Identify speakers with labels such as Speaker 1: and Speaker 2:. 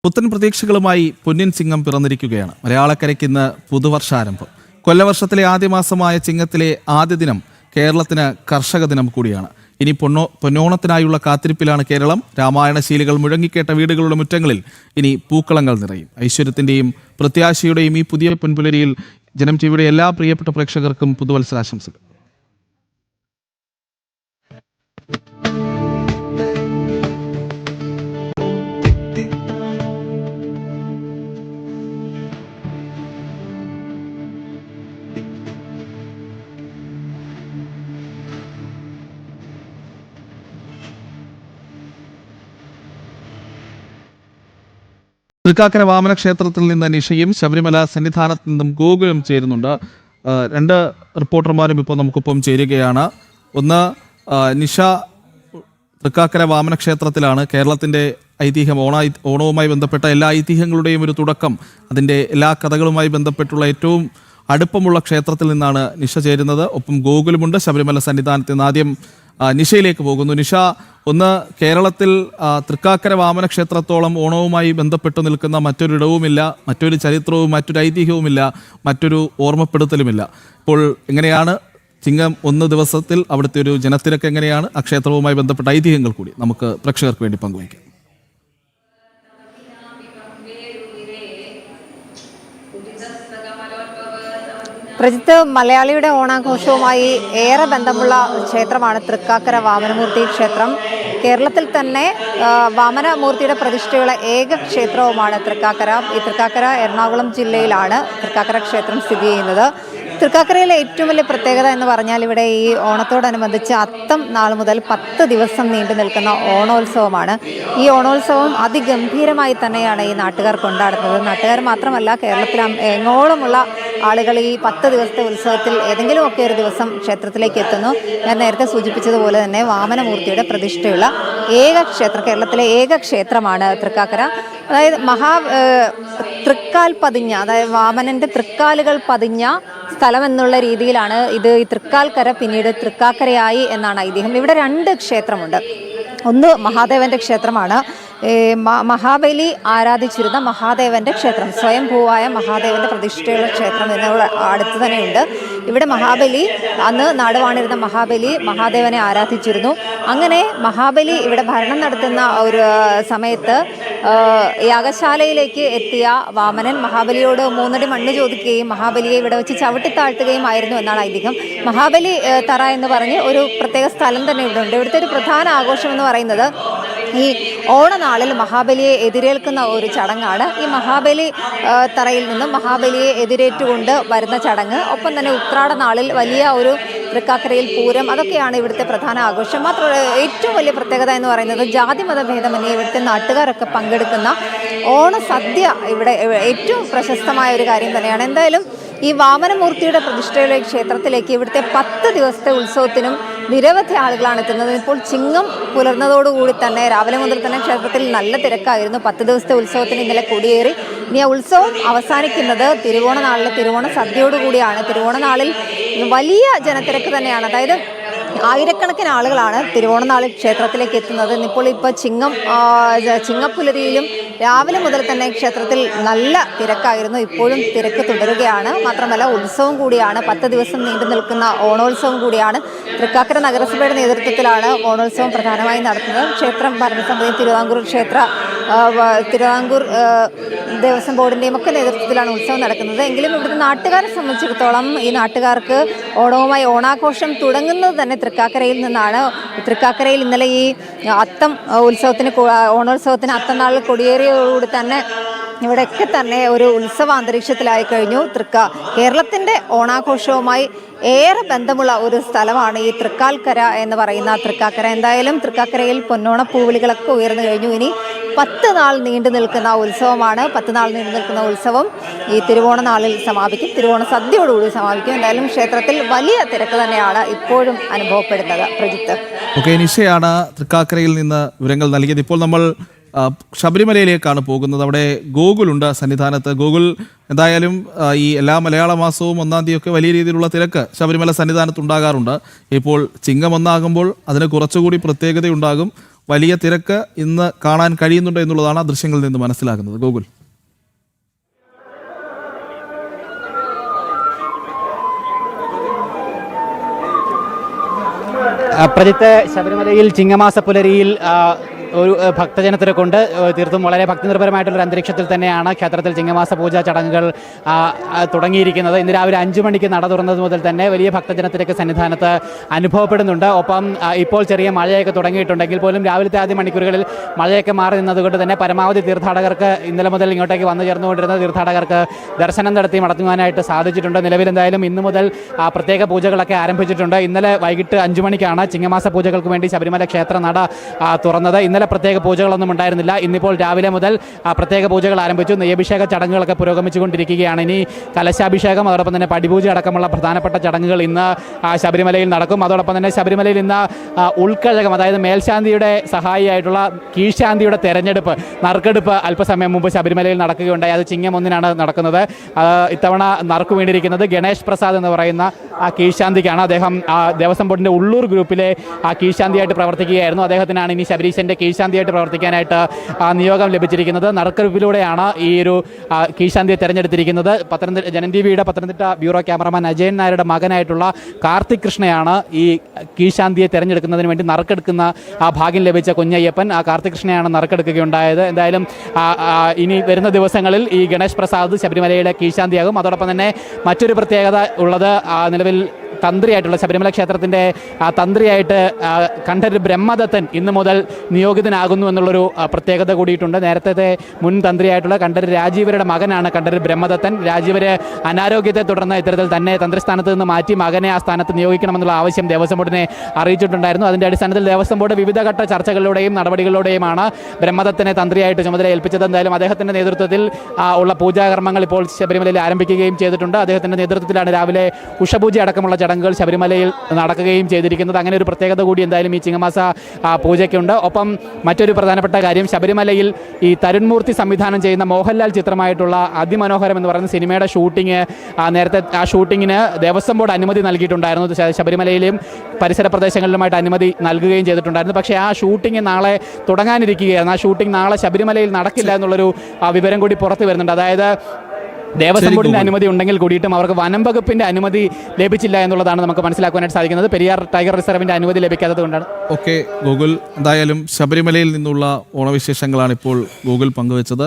Speaker 1: പുത്തൻ പ്രതീക്ഷകളുമായി പൊന്നിൻ ചിങ്ങം പിറന്നിരിക്കുകയാണ്. മലയാളക്കരയ്ക്ക് ഇന്ന് പുതുവർഷാരംഭം. കൊല്ലവർഷത്തിലെ ആദ്യ മാസമായ ചിങ്ങത്തിലെ ആദ്യ ദിനം കേരളത്തിന് കർഷക ദിനം കൂടിയാണ്. ഇനി പൊന്നോണത്തിനായുള്ള കാത്തിരിപ്പിലാണ് കേരളം. രാമായണശീലികൾ മുഴങ്ങിക്കേട്ട വീടുകളുടെ മുറ്റങ്ങളിൽ ഇനി പൂക്കളങ്ങൾ നിറയും. ഐശ്വര്യത്തിന്റെയും പ്രത്യാശയുടെയും ഈ പുതിയ പൊൻപുലരിയിൽ ജനം ടിവിയുടെ എല്ലാ പ്രിയപ്പെട്ട പ്രേക്ഷകർക്കും പുതുവത്സരാശംസകൾ. തൃക്കാക്കര വാമന ക്ഷേത്രത്തിൽ നിന്ന് നിഷയും ശബരിമല സന്നിധാനത്ത് നിന്നും ഗോകുലും ചേരുന്നുണ്ട്. രണ്ട് റിപ്പോർട്ടർമാരും ഇപ്പോൾ നമുക്കൊപ്പം ചേരുകയാണ്. ഒന്ന് നിഷ തൃക്കാക്കര വാമന ക്ഷേത്രത്തിലാണ്. കേരളത്തിൻ്റെ ഐതിഹ്യം ഓണവുമായി ബന്ധപ്പെട്ട എല്ലാ ഐതിഹ്യങ്ങളുടെയും ഒരു തുടക്കം, അതിൻ്റെ എല്ലാ കഥകളുമായി ബന്ധപ്പെട്ടുള്ള ഏറ്റവും അടുപ്പമുള്ള ക്ഷേത്രത്തിൽ നിന്നാണ് നിഷ ചേരുന്നത്. ഒപ്പം ഗോകുലുമുണ്ട്. ശബരിമല സന്നിധാനത്ത് നിന്ന് ആദ്യം നിഷയിലേക്ക് പോകുന്നു. നിഷ, ഒന്ന് കേരളത്തിൽ തൃക്കാക്കര വാമന ക്ഷേത്രത്തോളം ഓണവുമായി ബന്ധപ്പെട്ടു നിൽക്കുന്ന മറ്റൊരിടവുമില്ല, മറ്റൊരു ചരിത്രവും മറ്റൊരു ഐതിഹ്യവുമില്ല, മറ്റൊരു ഓർമ്മപ്പെടുത്തലുമില്ല. ഇപ്പോൾ എങ്ങനെയാണ് ചിങ്ങം 1 ദിവസത്തിൽ അവിടുത്തെ ഒരു ജനത്തിരക്ക് എങ്ങനെയാണ്? ആ ക്ഷേത്രവുമായി ബന്ധപ്പെട്ട ഐതിഹ്യങ്ങൾ കൂടി നമുക്ക് പ്രേക്ഷകർക്ക് വേണ്ടി പങ്കുവയ്ക്കാം.
Speaker 2: പ്രജിത്ത്, മലയാളിയുടെ ഓണാഘോഷവുമായി ഏറെ ബന്ധമുള്ള ക്ഷേത്രമാണ് തൃക്കാക്കര വാമനമൂർത്തി ക്ഷേത്രം. കേരളത്തിൽ തന്നെ വാമനമൂർത്തിയുടെ പ്രതിഷ്ഠയുള്ള ഏക ക്ഷേത്രവുമാണ് തൃക്കാക്കര. ഈ തൃക്കാക്കര എറണാകുളം ജില്ലയിലാണ് തൃക്കാക്കര ക്ഷേത്രം സ്ഥിതി ചെയ്യുന്നത്. തൃക്കാക്കരയിലെ ഏറ്റവും വലിയ പ്രത്യേകത എന്ന് പറഞ്ഞാൽ ഇവിടെ ഈ ഓണത്തോടനുബന്ധിച്ച് അത്തം നാൾ മുതൽ 10 ദിവസം നീണ്ടു നിൽക്കുന്ന ഓണോത്സവമാണ്. ഈ ഓണോത്സവം അതിഗംഭീരമായി തന്നെയാണ് ഈ നാട്ടുകാർ കൊണ്ടാടുന്നത്. നാട്ടുകാർ മാത്രമല്ല, കേരളത്തിൽ എങ്ങോളമുള്ള ആളുകൾ ഈ 10 ദിവസത്തെ ഉത്സവത്തിൽ ഏതെങ്കിലുമൊക്കെ ഒരു ദിവസം ക്ഷേത്രത്തിലേക്ക് എത്തുന്നു. ഞാൻ നേരത്തെ സൂചിപ്പിച്ചതുപോലെ തന്നെ വാമനമൂർത്തിയുടെ പ്രതിഷ്ഠയുള്ള ഏക ക്ഷേത്രം, കേരളത്തിലെ ഏക ക്ഷേത്രമാണ് തൃക്കാക്കര. അതായത് തൃക്കാൽ പതിഞ്ഞ, അതായത് വാമനന്റെ തൃക്കാലുകൾ പതിഞ്ഞ സ്ഥലം എന്നുള്ള രീതിയിലാണ് ഇത്. ഈ തൃക്കാൽക്കര പിന്നീട് തൃക്കാക്കരയായി എന്നാണ് ഐതിഹ്യം. ഇവിടെ 2 ക്ഷേത്രമുണ്ട്. ഒന്ന് മഹാദേവന്റെ ക്ഷേത്രമാണ്. മഹാബലി ആരാധിച്ചിരുന്ന മഹാദേവന്റെ ക്ഷേത്രം, സ്വയംഭൂവായ മഹാദേവന്റെ പ്രതിഷ്ഠയുള്ള ക്ഷേത്രം ഇതിനോട് അടുത്ത് തന്നെയുണ്ട്. ഇവിടെ മഹാബലി, അന്ന് നാടുവാണിരുന്ന മഹാബലി മഹാദേവനെ ആരാധിച്ചിരുന്നു. അങ്ങനെ മഹാബലി ഇവിടെ ഭരണം നടത്തുന്ന ഒരു സമയത്ത് യാഗശാലയിലേക്ക് എത്തിയ വാമനൻ മഹാബലിയോട് 3 അടി മണ്ണ് ചോദിക്കുകയും മഹാബലിയെ ഇവിടെ വെച്ച് ചവിട്ടിത്താഴ്ത്തുകയും ആയിരുന്നു എന്നാണ് ഐതിഹ്യം. മഹാബലി തറ എന്ന് പറഞ്ഞ് ഒരു പ്രത്യേക സ്ഥലം തന്നെ ഇവിടെ ഉണ്ട്. ഇവിടുത്തെ ഒരു പ്രധാന ആഘോഷം എന്ന് പറയുന്നത് ഈ ഓണനാളിൽ മഹാബലിയെ എതിരേൽക്കുന്ന ഒരു ചടങ്ങാണ്. ഈ മഹാബലി തറയിൽ നിന്നും മഹാബലിയെ എതിരേറ്റുകൊണ്ട് വരുന്ന ചടങ്ങ്. ഒപ്പം തന്നെ ഉത്രാട നാളിൽ വലിയ ഒരു തൃക്കാക്കരയിൽ പൂരം, അതൊക്കെയാണ് ഇവിടുത്തെ പ്രധാന ആഘോഷം. മാത്രമല്ല ഏറ്റവും വലിയ പ്രത്യേകത എന്ന് പറയുന്നത് ജാതി മതഭേദമന്യേ ഇവിടുത്തെ നാട്ടുകാരൊക്കെ പങ്കെടുക്കുന്ന ഓണസദ്യ ഇവിടെ ഏറ്റവും പ്രശസ്തമായ ഒരു കാര്യം തന്നെയാണ്. എന്തായാലും ഈ വാമനമൂർത്തിയുടെ പ്രതിഷ്ഠയുടെ ക്ഷേത്രത്തിലേക്ക് ഇവിടുത്തെ 10 ദിവസത്തെ ഉത്സവത്തിനും നിരവധി ആളുകളാണ് എത്തുന്നത്. ഇപ്പോൾ ചിങ്ങം പുലർന്നതോടുകൂടി തന്നെ രാവിലെ മുതൽ തന്നെ ക്ഷേത്രത്തിൽ നല്ല തിരക്കായിരുന്നു. 10 ദിവസത്തെ ഉത്സവത്തിന് ഇന്നലെ കൊടിയേറി. ഇനി ആ ഉത്സവം അവസാനിക്കുന്നത് തിരുവോണ നാളിലെ തിരുവോണ സദ്യയോടുകൂടിയാണ്. തിരുവോണ നാളിൽ വലിയ ജനത്തിരക്ക് തന്നെയാണ്. അതായത് ആയിരക്കണക്കിന് ആളുകളാണ് തിരുവോണനാളിൽ ക്ഷേത്രത്തിലേക്ക് എത്തുന്നത്. ഇപ്പോൾ ചിങ്ങപ്പുലരിയിലും രാവിലെ മുതൽ തന്നെ ക്ഷേത്രത്തിൽ നല്ല തിരക്കായിരുന്നു. ഇപ്പോഴും തിരക്ക് തുടരുകയാണ്. മാത്രമല്ല ഉത്സവം കൂടിയാണ്, 10 ദിവസം നീണ്ടു നിൽക്കുന്ന ഓണോത്സവം കൂടിയാണ്. തൃക്കാക്കര നഗരസഭയുടെ നേതൃത്വത്തിലാണ് ഓണോത്സവം പ്രധാനമായും നടത്തുന്നത്. ക്ഷേത്രം ഭരണസമിതി, തിരുവിതാംകൂർ ദേവസ്വം ബോർഡിൻ്റെയും ഒക്കെ നേതൃത്വത്തിലാണ് ഉത്സവം നടക്കുന്നത്. എങ്കിലും ഇവിടുത്തെ നാട്ടുകാരെ സംബന്ധിച്ചിടത്തോളം ഈ നാട്ടുകാർക്ക് ഓണവുമായി ഓണാഘോഷം തുടങ്ങുന്നത് തന്നെ തൃക്കാക്കരയിൽ നിന്നാണ്. തൃക്കാക്കരയിൽ ഇന്നലെ ഈ അത്തം ഓണോത്സവത്തിന് അത്തം നാളിൽ കൊടിയേറിയോടുകൂടി തന്നെ ഇവിടെയൊക്കെ തന്നെ ഒരു ഉത്സവ അന്തരീക്ഷത്തിലായി കഴിഞ്ഞു. കേരളത്തിൻ്റെ ഓണാഘോഷവുമായി ഏറെ ബന്ധമുള്ള ഒരു സ്ഥലമാണ് ഈ തൃക്കാൽക്കര എന്ന് പറയുന്ന തൃക്കാക്കര. എന്തായാലും തൃക്കാക്കരയിൽ പൊന്നോണ പൂവിളികളൊക്കെ ഉയർന്നു കഴിഞ്ഞു. ഇനി 10 നാൾ നീണ്ടു നിൽക്കുന്ന ഉത്സവമാണ്. 10 നാൾ നീണ്ടു നിൽക്കുന്ന ഉത്സവം ഈ തിരുവോണ നാളിൽ സമാപിക്കും. തിരുവോണ സദ്യയോടുകൂടി സമാപിക്കും. എന്തായാലും ക്ഷേത്രത്തിൽ വലിയ തിരക്ക് തന്നെയാണ് ഇപ്പോഴും അനുഭവപ്പെടുന്നത്. പ്രജിത്ത്,
Speaker 1: നിഷയാണ് തൃക്കാക്കരയിൽ നിന്ന് വിവരങ്ങൾ നൽകിയത്. ഇപ്പോൾ നമ്മൾ ശബരിമലയിലേക്കാണ് പോകുന്നത്. അവിടെ ഗോകുലുണ്ട് സന്നിധാനത്ത്. ഗോകുൽ, എന്തായാലും ഈ എല്ലാ മലയാള മാസവും 1-ാം തീയതിയൊക്കെ വലിയ രീതിയിലുള്ള തിരക്ക് ശബരിമല സന്നിധാനത്ത് ഉണ്ടാകാറുണ്ട്. ഇപ്പോൾ ചിങ്ങം 1 ആകുമ്പോൾ അതിന് കുറച്ചുകൂടി പ്രത്യേകതയുണ്ടാകും. വലിയ തിരക്ക് ഇന്ന് കാണാൻ കഴിയുന്നുണ്ട് എന്നുള്ളതാണ് ആ ദൃശ്യങ്ങളിൽ നിന്ന് മനസ്സിലാക്കുന്നത്. ഗോകുൽ.
Speaker 3: പ്രജിത്ത്, ശബരിമലയിൽ ചിങ്ങമാസ പുലരിയിൽ ഒരു ഭക്തജനത്തിനെ കൊണ്ട് തീർത്തും വളരെ ഭക്തിനിർഭരമായിട്ടുള്ളൊരു അന്തരീക്ഷത്തിൽ തന്നെയാണ് ക്ഷേത്രത്തിൽ ചിങ്ങമാസ പൂജാ ചടങ്ങുകൾ തുടങ്ങിയിരിക്കുന്നത്. ഇന്ന് രാവിലെ 5 മണിക്ക് നട തുറന്നത് മുതൽ തന്നെ വലിയ ഭക്തജനത്തിലേക്ക് സന്നിധാനത്ത് അനുഭവപ്പെടുന്നുണ്ട്. ഒപ്പം ഇപ്പോൾ ചെറിയ മഴയൊക്കെ തുടങ്ങിയിട്ടുണ്ടെങ്കിൽ പോലും രാവിലത്തെ ആദ്യ മണിക്കൂറുകളിൽ മഴയൊക്കെ മാറി നിന്നതുകൊണ്ട് തന്നെ പരമാവധി തീർത്ഥാടകർക്ക് ഇന്നലെ മുതൽ ഇങ്ങോട്ടേക്ക് വന്നു ചേർന്നുകൊണ്ടിരുന്ന തീർത്ഥാടകർക്ക് ദർശനം നടത്തി മടങ്ങുവാനായിട്ട് സാധിച്ചിട്ടുണ്ട്. നിലവിൽ എന്തായാലും ഇന്നു മുതൽ പ്രത്യേക പൂജകളൊക്കെ ആരംഭിച്ചിട്ടുണ്ട്. ഇന്നലെ വൈകിട്ട് 5 മണിക്കാണ് ചിങ്ങമാസ പൂജകൾക്ക് വേണ്ടി ശബരിമല ക്ഷേത്ര നട തുറന്നത്. ഇന്നലെ പ്രത്യേക പൂജകളൊന്നും ഉണ്ടായിരുന്നില്ല. ഇന്നിപ്പോൾ രാവിലെ മുതൽ പ്രത്യേക പൂജകൾ ആരംഭിച്ചു. നെയ്യഭിഷേക ചടങ്ങുകളൊക്കെ പുരോഗമിച്ചുകൊണ്ടിരിക്കുകയാണ്. ഇനി കലശാഭിഷേകം, അതോടൊപ്പം തന്നെ പടിപൂജ അടക്കമുള്ള പ്രധാനപ്പെട്ട ചടങ്ങുകൾ ഇന്ന് ശബരിമലയിൽ നടക്കും. അതോടൊപ്പം തന്നെ ശബരിമലയിൽ ഇന്ന് ഉൾക്കഴകം, അതായത് മേൽശാന്തിയുടെ സഹായിയായിട്ടുള്ള കീഴ്ശാന്തിയുടെ തെരഞ്ഞെടുപ്പ്, നറുക്കെടുപ്പ് അല്പസമയം മുമ്പ് ശബരിമലയിൽ നടക്കുകയുണ്ടായി. അത് ചിങ്ങം 1-നാണ് നടക്കുന്നത്. ഇത്തവണ നറുക്ക് വീണിരിക്കുന്നത് ഗണേഷ് പ്രസാദ് എന്ന് പറയുന്ന കീഴ്ശാന്തിക്കാണ്. അദ്ദേഹം ദേവസ്വം ബോർഡിൻ്റെ ഉള്ളൂർ ഗ്രൂപ്പിലെ കീഴ്ശാന്തിയായിട്ട് പ്രവർത്തിക്കുകയായിരുന്നു. അദ്ദേഹത്തിനാണ് ഇനി ശബരീശൻ്റെ കീഴ്ശാന്തിയായിട്ട് പ്രവർത്തിക്കാനായിട്ട് നിയോഗം ലഭിച്ചിരിക്കുന്നത്. നറുക്കെടുപ്പിലൂടെയാണ് ഈ ഒരു കീഴ്ശാന്തിയെ തെരഞ്ഞെടുത്തിരിക്കുന്നത്. ജനം ടിവിയുടെ പത്തനംതിട്ട ബ്യൂറോ ക്യാമറമാൻ അജയൻ നായരുടെ മകനായിട്ടുള്ള കാർത്തിക് കൃഷ്ണയാണ് ഈ കീഴ്ശാന്തിയെ തെരഞ്ഞെടുക്കുന്നതിന് വേണ്ടി നറുക്കെടുക്കുന്ന ഭാഗ്യം ലഭിച്ച കുഞ്ഞയ്യപ്പൻ. കാർത്തിക് കൃഷ്ണയാണ് നറുക്കെടുക്കുകയുണ്ടായത്. എന്തായാലും ഇനി വരുന്ന ദിവസങ്ങളിൽ ഈ ഗണേഷ് പ്രസാദ് ശബരിമലയുടെ കീഴ്ശാന്തിയാകും. അതോടൊപ്പം തന്നെ മറ്റൊരു പ്രത്യേകത ഉള്ളത്, നിലവിൽ തന്ത്രിയായിട്ടുള്ള ശബരിമല ക്ഷേത്രത്തിൻ്റെ തന്ത്രിയായിട്ട് കണ്ഠര് ബ്രഹ്മദത്തൻ ഇന്ന് മുതൽ നിയോഗിതനാകുന്നു എന്നുള്ളൊരു പ്രത്യേകത കൂടിയിട്ടുണ്ട്. നേരത്തെ മുൻ തന്ത്രിയായിട്ടുള്ള കണ്ഠര് രാജീവരുടെ മകനാണ് കണ്ഠര് ബ്രഹ്മദത്തൻ. രാജീവര് അനാരോഗ്യത്തെ തുടർന്ന് ഇത്തരത്തിൽ തന്നെ തന്ത്രിസ്ഥാനത്ത് നിന്ന് മാറ്റി മകനെ ആ സ്ഥാനത്ത് നിയോഗിക്കണമെന്നുള്ള ആവശ്യം ദേവസ്വം ബോർഡിനെ അറിയിച്ചിട്ടുണ്ടായിരുന്നു. അതിൻ്റെ അടിസ്ഥാനത്തിൽ ദേവസ്വം ബോർഡ് വിവിധ ഘട്ട ചർച്ചകളിലൂടെയും നടപടികളിലൂടെയുമാണ് ബ്രഹ്മദത്തനെ തന്ത്രിയായിട്ട് ചുമതല ഏൽപ്പിച്ചത്. എന്തായാലും അദ്ദേഹത്തിൻ്റെ നേതൃത്വത്തിൽ ഉള്ള പൂജാകർമ്മങ്ങൾ ഇപ്പോൾ ശബരിമലയിൽ ആരംഭിക്കുകയും ചെയ്തിട്ടുണ്ട്. അദ്ദേഹത്തിൻ്റെ നേതൃത്വത്തിലാണ് രാവിലെ ഉഷപൂജ അടക്കമുള്ള ചടങ്ങുകൾ ശബരിമലയിൽ നടക്കുകയും ചെയ്തിരിക്കുന്നത്. അങ്ങനെ ഒരു പ്രത്യേകത കൂടി എന്തായാലും ഈ ചിങ്ങമാസ പൂജയ്ക്കുണ്ട്. ഒപ്പം മറ്റൊരു പ്രധാനപ്പെട്ട കാര്യം, ശബരിമലയിൽ ഈ തരുൺമൂർത്തി സംവിധാനം ചെയ്യുന്ന മോഹൻലാൽ ചിത്രമായിട്ടുള്ള അതിമനോഹരം എന്ന് പറയുന്ന സിനിമയുടെ ഷൂട്ടിംഗ് നേരത്തെ ആ ഷൂട്ടിങ്ങിന് ദേവസ്വം ബോർഡ് അനുമതി നൽകിയിട്ടുണ്ടായിരുന്നു. ശബരിമലയിലും പരിസര പ്രദേശങ്ങളിലുമായിട്ട് അനുമതി നൽകുകയും ചെയ്തിട്ടുണ്ടായിരുന്നു. പക്ഷേ ആ ഷൂട്ടിംഗ് നാളെ തുടങ്ങാനിരിക്കുകയാണ്. ആ ഷൂട്ടിംഗ് നാളെ ശബരിമലയിൽ നടക്കില്ല എന്നുള്ളൊരു വിവരം കൂടി പുറത്തു വരുന്നുണ്ട്. അതായത് ദേവസ്വം ബോർഡിൻ്റെ അനുമതി ഉണ്ടെങ്കിൽ കൂടിയിട്ടും അവർക്ക് വനം വകുപ്പിൻ്റെ അനുമതി ലഭിച്ചില്ല എന്നുള്ളതാണ് നമുക്ക് മനസ്സിലാക്കാനായിട്ട് സാധിക്കുന്നത്. പെരിയാർ ടൈഗർ റിസർവിൻ്റെ അനുമതി ലഭിക്കാത്തത് കൊണ്ടാണ്.
Speaker 1: ഓക്കെ ഗൂഗിൾ, എന്തായാലും ശബരിമലയിൽ നിന്നുള്ള ഓണവിശേഷങ്ങളാണ് ഇപ്പോൾ ഗൂഗിൾ പങ്കുവച്ചത്.